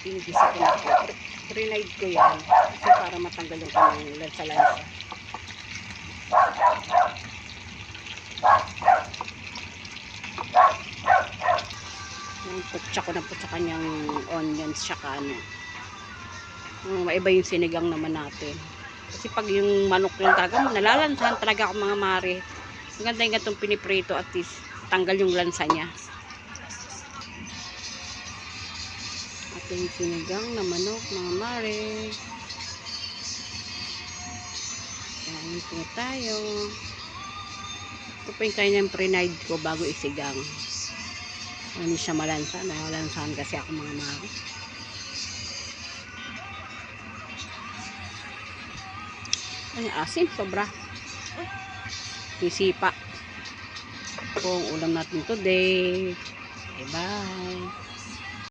Ginigisa ko na po. Pre-night ko yan. Kasi para matanggal yung kanyang lansa-lansa. Putsa ko na po sa kanyang onions tsaka ano. Maiba yung sinigang naman natin. Kasi pag yung manok lang talaga, nalalansahan talaga ako mga mare. Maganda yung gatong piniprito at least tanggal yung lansa niya. At yung sinigang na manok mga mare. Kain po tayo. Ito po yung kanyang pre-night ko bago isigang. Hindi siya malansa. Nalansahan kasi ako mga mare. Ay, asin, sobra. Sisipa. Ito ang ulam natin today. Bye-bye.